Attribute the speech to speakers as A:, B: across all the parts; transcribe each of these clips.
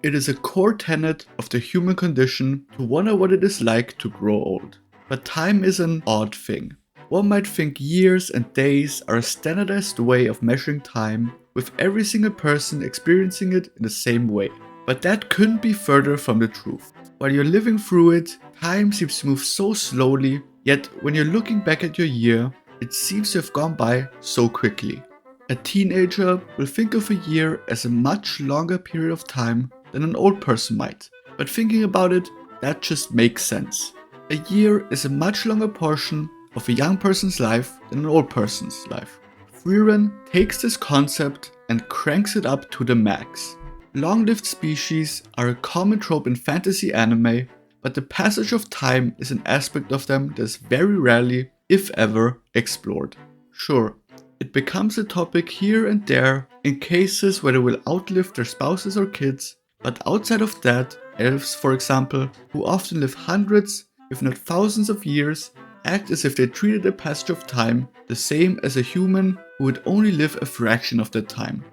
A: It is a core tenet of the human condition to wonder what it is like to grow old. But time is an odd thing. One might think years and days are a standardized way of measuring time, with every single person experiencing it in the same way. But that couldn't be further from the truth. While you're living through it, time seems to move so slowly, yet when you're looking back at your year, it seems to have gone by so quickly. A teenager will think of a year as a much longer period of time than an old person might. But thinking about it, that just makes sense. A year is a much longer portion of a young person's life than an old person's life. Frieren takes this concept and cranks it up to the max. Long-lived species are a common trope in fantasy anime, but the passage of time is an aspect of them that is very rarely, if ever, explored. Sure, it becomes a topic here and there in cases where they will outlive their spouses or kids, but outside of that, elves, for example, who often live hundreds, if not thousands of years, act as if they treated the passage of time the same as a human who would only live a fraction of that time.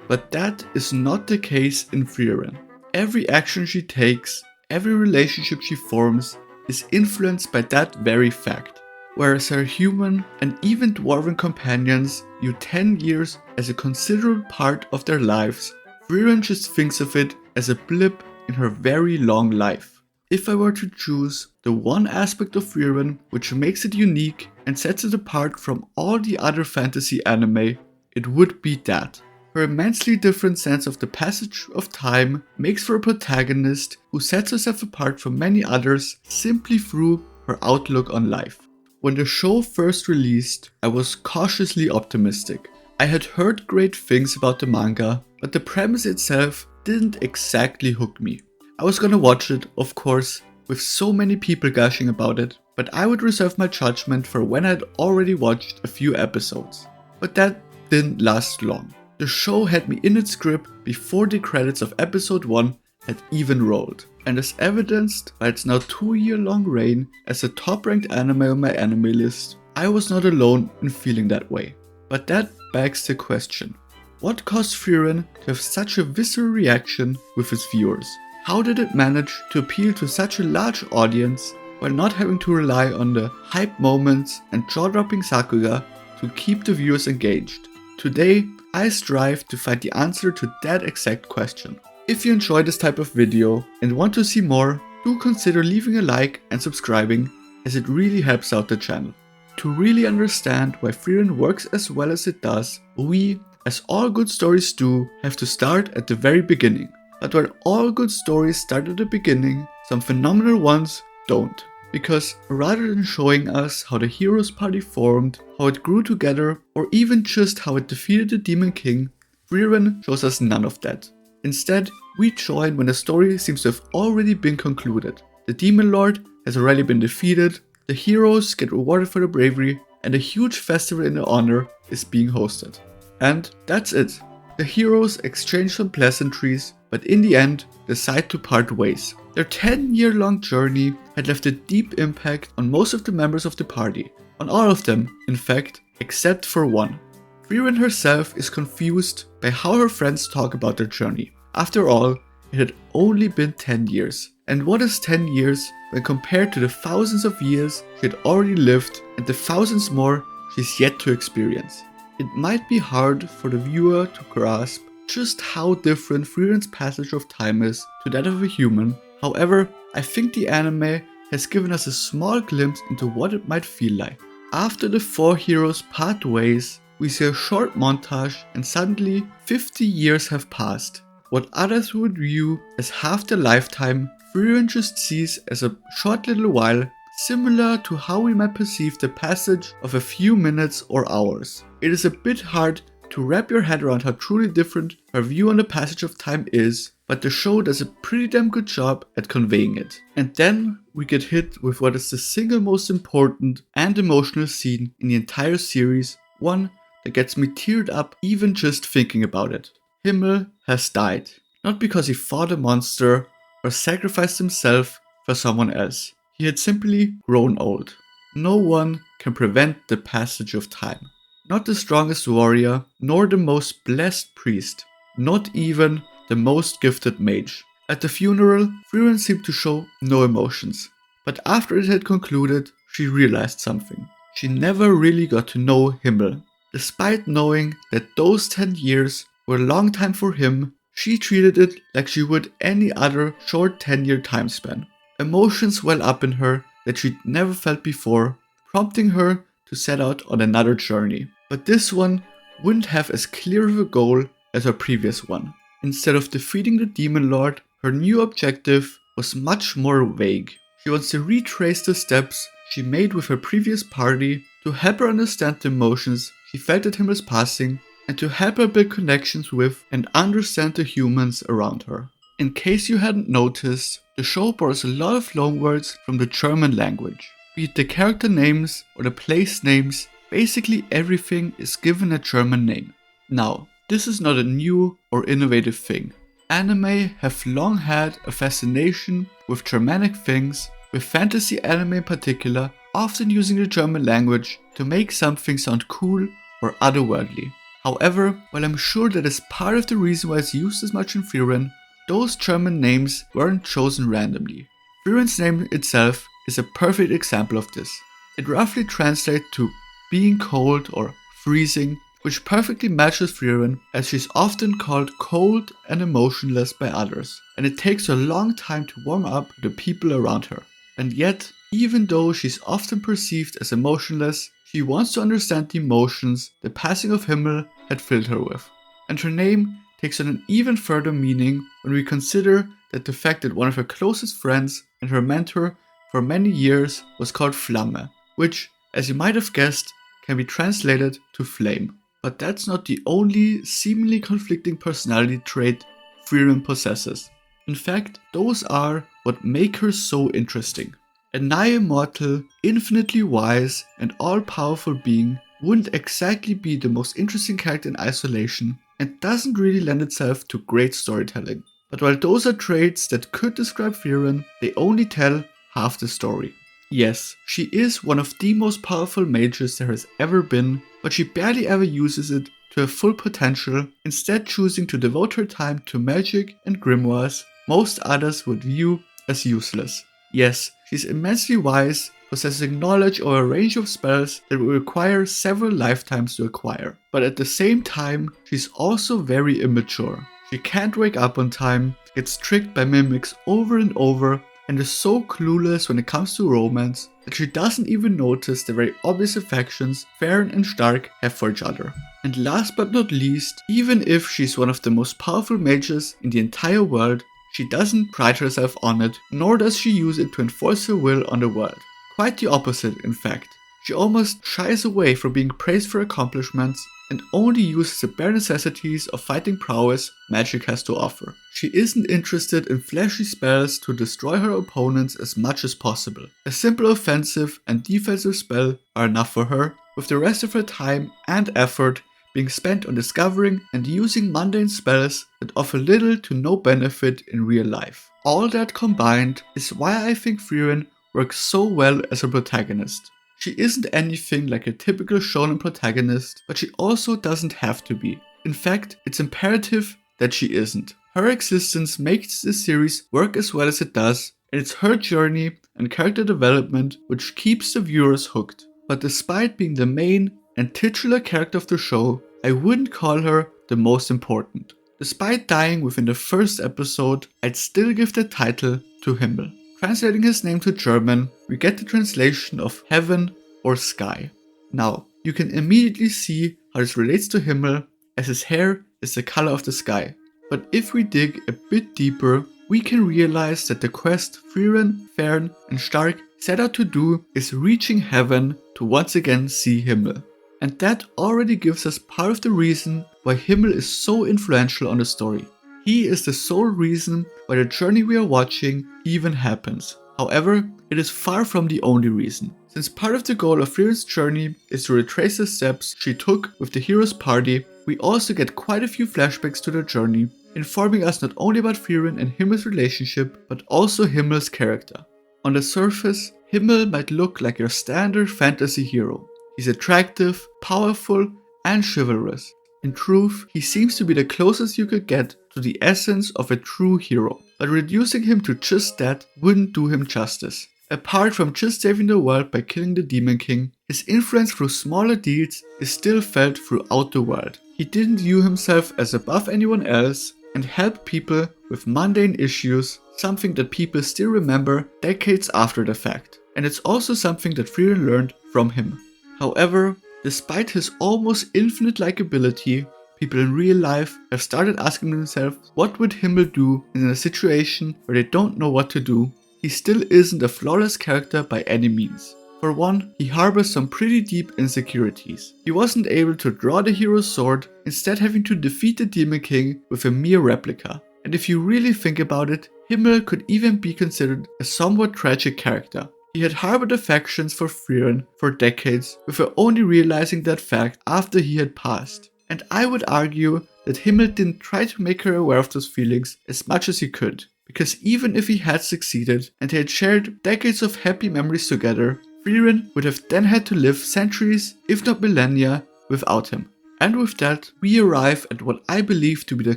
A: But that is not the case in Frieren. Every action she takes, every relationship she forms, is influenced by that very fact. Whereas her human and even dwarven companions view 10 years as a considerable part of their lives, Frieren just thinks of it as a blip in her very long life. If I were to choose the one aspect of Frieren which makes it unique and sets it apart from all the other fantasy anime, it would be that. Her immensely different sense of the passage of time makes for a protagonist who sets herself apart from many others simply through her outlook on life. When the show first released, I was cautiously optimistic. I had heard great things about the manga, but the premise itself didn't exactly hook me. I was gonna watch it, of course, with so many people gushing about it, but I would reserve my judgment for when I'd already watched a few episodes. But that didn't last long. The show had me in its grip before the credits of episode 1 had even rolled, and as evidenced by its now 2-year-long reign as a top-ranked anime on my anime list, I was not alone in feeling that way. But that begs the question, what caused Frieren to have such a visceral reaction with its viewers? How did it manage to appeal to such a large audience while not having to rely on the hype moments and jaw-dropping sakuga to keep the viewers engaged? Today, I strive to find the answer to that exact question. If you enjoy this type of video and want to see more, do consider leaving a like and subscribing, as it really helps out the channel. To really understand why Frieren works as well as it does, we, as all good stories do, have to start at the very beginning. But while all good stories start at the beginning, some phenomenal ones don't. Because rather than showing us how the hero's party formed, how it grew together, or even just how it defeated the Demon King, Frieren shows us none of that. Instead, we join when the story seems to have already been concluded. The Demon Lord has already been defeated, the heroes get rewarded for their bravery, and a huge festival in their honor is being hosted. And that's it. The heroes exchange some pleasantries, but in the end, decide to part ways. Their 10-year-long journey had left a deep impact on most of the members of the party. On all of them, in fact, except for one. Frieren herself is confused by how her friends talk about their journey. After all, it had only been 10 years. And what is 10 years when compared to the thousands of years she had already lived and the thousands more she's yet to experience? It might be hard for the viewer to grasp just how different Frieren's passage of time is to that of a human. However, I think the anime has given us a small glimpse into what it might feel like. After the 4 heroes part ways, we see a short montage and suddenly 50 years have passed. What others would view as half their lifetime, Frieren just sees as a short little while, similar to how we might perceive the passage of a few minutes or hours. It is a bit hard to wrap your head around how truly different her view on the passage of time is, but the show does a pretty damn good job at conveying it. And then we get hit with what is the single most important and emotional scene in the entire series, one that gets me teared up even just thinking about it. Himmel has died, not because he fought a monster or sacrificed himself for someone else. He had simply grown old. No one can prevent the passage of time. Not the strongest warrior, nor the most blessed priest, not even the most gifted mage. At the funeral, Frieren seemed to show no emotions, but after it had concluded, she realized something. She never really got to know Himmel. Despite knowing that those 10 years were a long time for him, she treated it like she would any other short 10-year time span. Emotions well up in her that she'd never felt before, prompting her to set out on another journey. But this one wouldn't have as clear of a goal as her previous one. Instead of defeating the Demon Lord, her new objective was much more vague. She wants to retrace the steps she made with her previous party to help her understand the emotions she felt at Himmel's passing and to help her build connections with and understand the humans around her. In case you hadn't noticed, the show borrows a lot of loanwords from the German language. Be it the character names or the place names, basically everything is given a German name. Now, this is not a new or innovative thing. Anime have long had a fascination with Germanic things, with fantasy anime in particular, often using the German language to make something sound cool or otherworldly. However, while I'm sure that is part of the reason why it's used as much in Frieren, those German names weren't chosen randomly. Frieren's name itself is a perfect example of this. It roughly translates to being cold or freezing, which perfectly matches Frieren as she's often called cold and emotionless by others, and it takes her a long time to warm up to the people around her. And yet, even though she's often perceived as emotionless, she wants to understand the emotions the passing of Himmel had filled her with. And her name takes on an even further meaning when we consider that the fact that one of her closest friends and her mentor for many years was called Flamme, which, as you might have guessed, can be translated to flame. But that's not the only seemingly conflicting personality trait Frieren possesses. In fact, those are what make her so interesting. A nigh immortal, infinitely wise, and all-powerful being wouldn't exactly be the most interesting character in isolation and doesn't really lend itself to great storytelling. But while those are traits that could describe Frieren, they only tell half the story. Yes, she is one of the most powerful mages there has ever been, but she barely ever uses it to her full potential, instead choosing to devote her time to magic and grimoires most others would view as useless. Yes, she's immensely wise, possessing knowledge over a range of spells that will require several lifetimes to acquire. But at the same time, she's also very immature. She can't wake up on time, gets tricked by mimics over and over, and is so clueless when it comes to romance that she doesn't even notice the very obvious affections Fern and Stark have for each other. And last but not least, even if she's one of the most powerful mages in the entire world, she doesn't pride herself on it, nor does she use it to enforce her will on the world. Quite the opposite, in fact. She almost shies away from being praised for accomplishments and only uses the bare necessities of fighting prowess magic has to offer. She isn't interested in flashy spells to destroy her opponents as much as possible. A simple offensive and defensive spell are enough for her, with the rest of her time and effort being spent on discovering and using mundane spells that offer little to no benefit in real life. All that combined is why I think Frieren works so well as a protagonist. She isn't anything like a typical shonen protagonist, but she also doesn't have to be. In fact, it's imperative that she isn't. Her existence makes this series work as well as it does, and it's her journey and character development which keeps the viewers hooked. But despite being the main and titular character of the show, I wouldn't call her the most important. Despite dying within the first episode, I'd still give the title to Himmel. Translating his name to German, we get the translation of heaven or sky. Now, you can immediately see how this relates to Himmel, as his hair is the color of the sky. But if we dig a bit deeper, we can realize that the quest Frieren, Fern and Stark set out to do is reaching heaven to once again see Himmel. And that already gives us part of the reason why Himmel is so influential on the story. He is the sole reason why the journey we are watching even happens. However, it is far from the only reason. Since part of the goal of Frieren's journey is to retrace the steps she took with the hero's party, we also get quite a few flashbacks to the journey, informing us not only about Frieren and Himmel's relationship, but also Himmel's character. On the surface, Himmel might look like your standard fantasy hero. He's attractive, powerful, and chivalrous. In truth, he seems to be the closest you could get to the essence of a true hero, but reducing him to just that wouldn't do him justice. Apart from just saving the world by killing the Demon King, his influence through smaller deeds is still felt throughout the world. He didn't view himself as above anyone else and helped people with mundane issues, something that people still remember decades after the fact. And it's also something that Frieren learned from him. However, despite his almost infinite likability, people in real life have started asking themselves what would Himmel do in a situation where they don't know what to do. He still isn't a flawless character by any means. For one, he harbors some pretty deep insecurities. He wasn't able to draw the hero's sword, instead having to defeat the Demon King with a mere replica. And if you really think about it, Himmel could even be considered a somewhat tragic character. He had harbored affections for Frieren for decades, without only realizing that fact after he had passed. And I would argue that Himmel didn't try to make her aware of those feelings as much as he could. Because even if he had succeeded and they had shared decades of happy memories together, Frieren would have then had to live centuries, if not millennia, without him. And with that, we arrive at what I believe to be the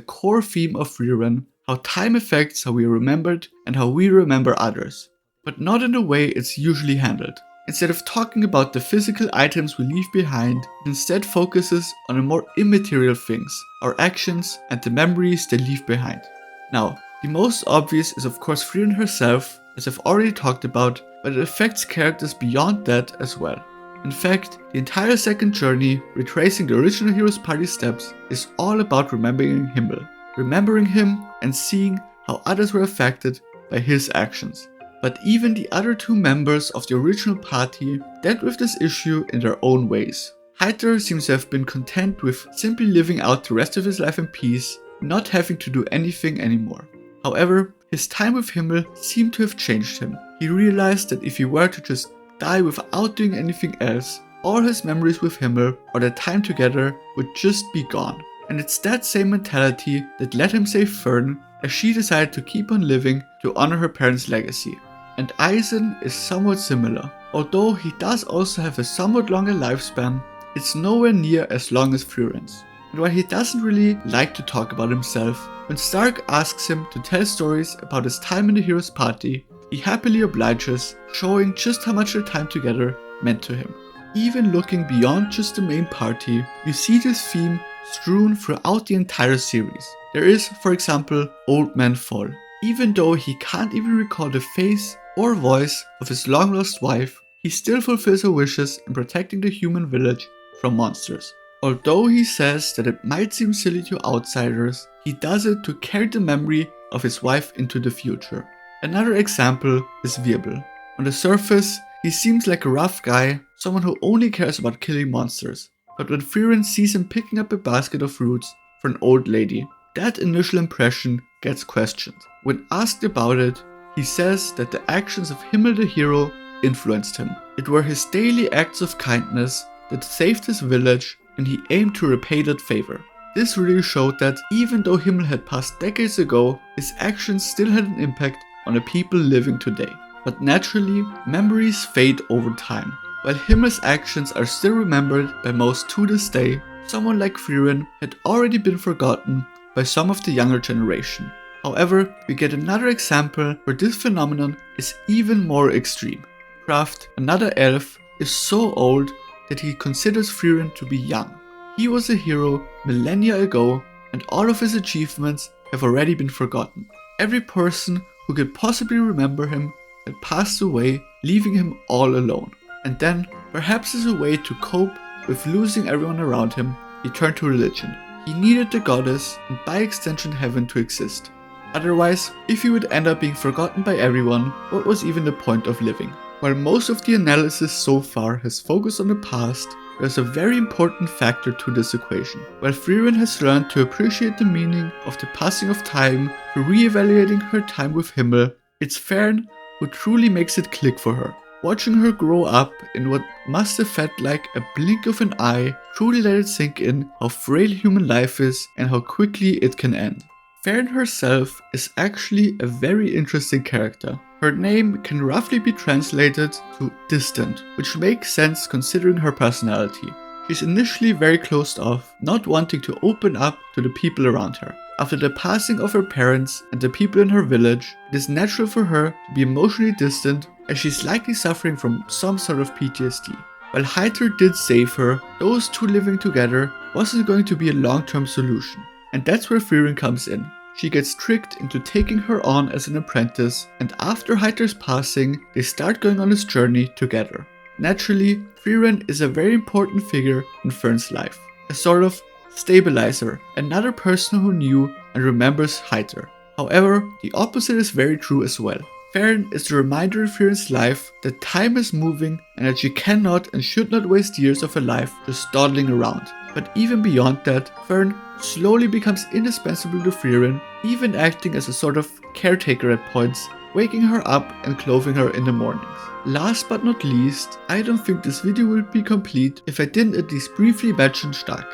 A: core theme of Frieren, how time affects how we are remembered and how we remember others. But not in the way it's usually handled. Instead of talking about the physical items we leave behind, it instead focuses on the more immaterial things, our actions and the memories they leave behind. Now, the most obvious is of course Frieren herself, as I've already talked about, but it affects characters beyond that as well. In fact, the entire second journey, retracing the original Hero's Party steps, is all about remembering Himmel. Remembering him and seeing how others were affected by his actions. But even the other two members of the original party dealt with this issue in their own ways. Heiter seems to have been content with simply living out the rest of his life in peace, not having to do anything anymore. However, his time with Himmel seemed to have changed him. He realized that if he were to just die without doing anything else, all his memories with Himmel or their time together would just be gone. And it's that same mentality that let him save Fern, as she decided to keep on living to honor her parents' legacy. And Eisen is somewhat similar. Although he does also have a somewhat longer lifespan, it's nowhere near as long as Frieren's. And while he doesn't really like to talk about himself, when Stark asks him to tell stories about his time in the Hero's Party, he happily obliges, showing just how much their time together meant to him. Even looking beyond just the main party, you see this theme strewn throughout the entire series. There is, for example, Old Man Fall. Even though he can't even recall the face or voice of his long-lost wife, he still fulfills her wishes in protecting the human village from monsters. Although he says that it might seem silly to outsiders, he does it to carry the memory of his wife into the future. Another example is Wirbel. On the surface, he seems like a rough guy, someone who only cares about killing monsters. But when Frieren sees him picking up a basket of fruits for an old lady, that initial impression gets questioned. When asked about it, he says that the actions of Himmel the hero influenced him. It were his daily acts of kindness that saved his village, and he aimed to repay that favor. This really showed that even though Himmel had passed decades ago, his actions still had an impact on the people living today. But naturally, memories fade over time. While Himmel's actions are still remembered by most to this day, someone like Frieren had already been forgotten by some of the younger generation. However, we get another example where this phenomenon is even more extreme. Kraft, another elf, is so old that he considers Frieren to be young. He was a hero millennia ago, and all of his achievements have already been forgotten. Every person who could possibly remember him had passed away, leaving him all alone. And then, perhaps as a way to cope with losing everyone around him, he turned to religion. He needed the goddess, and by extension heaven, to exist. Otherwise, if he would end up being forgotten by everyone, what was even the point of living? While most of the analysis so far has focused on the past, there's a very important factor to this equation. While Frieren has learned to appreciate the meaning of the passing of time through re-evaluating her time with Himmel, it's Fern who truly makes it click for her. Watching her grow up in what must have felt like a blink of an eye truly let it sink in how frail human life is and how quickly it can end. Fern herself is actually a very interesting character. Her name can roughly be translated to distant, which makes sense considering her personality. She's initially very closed off, not wanting to open up to the people around her. After the passing of her parents and the people in her village, it is natural for her to be emotionally distant, as she's likely suffering from some sort of PTSD. While Heiter did save her, those two living together wasn't going to be a long-term solution. And that's where Frieren comes in. She gets tricked into taking her on as an apprentice, and after Heiter's passing, they start going on this journey together. Naturally, Frieren is a very important figure in Fern's life, a sort of stabilizer, another person who knew and remembers Heiter. However, the opposite is very true as well. Fern is the reminder in Frieren's life that time is moving and that she cannot and should not waste years of her life just dawdling around. But even beyond that, Fern slowly becomes indispensable to Frieren, even acting as a sort of caretaker at points, waking her up and clothing her in the mornings. Last but not least, I don't think this video would be complete if I didn't at least briefly mention Stark.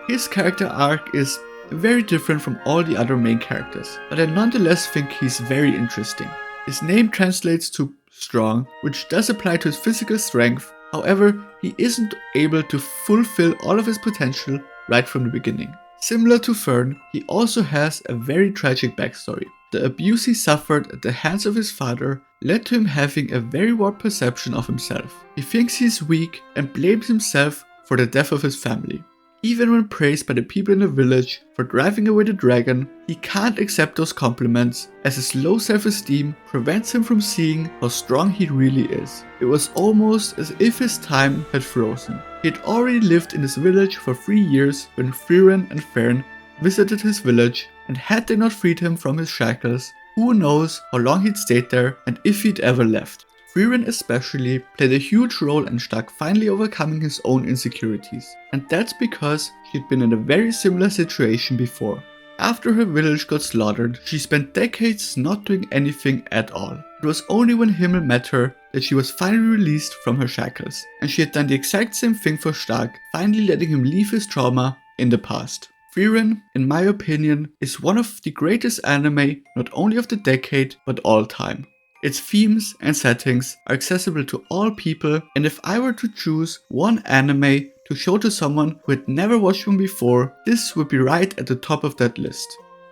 A: His character arc is very different from all the other main characters, but I nonetheless think he's very interesting. His name translates to strong, which does apply to his physical strength. However, he isn't able to fulfill all of his potential right from the beginning. Similar to Fern, he also has a very tragic backstory. The abuse he suffered at the hands of his father led to him having a very warped perception of himself. He thinks he's weak and blames himself for the death of his family. Even when praised by the people in the village for driving away the dragon, he can't accept those compliments, as his low self-esteem prevents him from seeing how strong he really is. It was almost as if his time had frozen. He had already lived in this village for 3 years when Frieren and Fern visited his village, and had they not freed him from his shackles, who knows how long he'd stayed there and if he'd ever left. Frieren especially played a huge role in Stark finally overcoming his own insecurities, and that's because she'd been in a very similar situation before. After her village got slaughtered, she spent decades not doing anything at all. It was only when Himmel met her that she was finally released from her shackles, and she had done the exact same thing for Stark, finally letting him leave his trauma in the past. Frieren, in my opinion, is one of the greatest anime not only of the decade but all time. Its themes and settings are accessible to all people, and if I were to choose one anime to show to someone who had never watched one before, this would be right at the top of that list.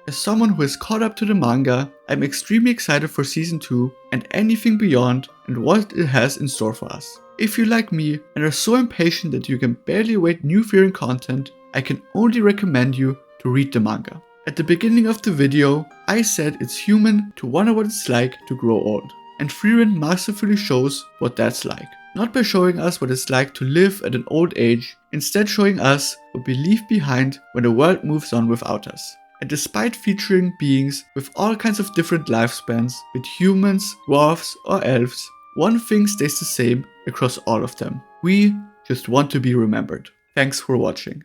A: As someone who is caught up to the manga, I'm extremely excited for season 2 and anything beyond and what it has in store for us. If you like me and are so impatient that you can barely await new Frieren content, I can only recommend you to read the manga. At the beginning of the video, I said it's human to wonder what it's like to grow old. And Frieren masterfully shows what that's like. Not by showing us what it's like to live at an old age, instead showing us what we leave behind when the world moves on without us. And despite featuring beings with all kinds of different lifespans, with humans, dwarves or elves, one thing stays the same across all of them. We just want to be remembered. Thanks for watching.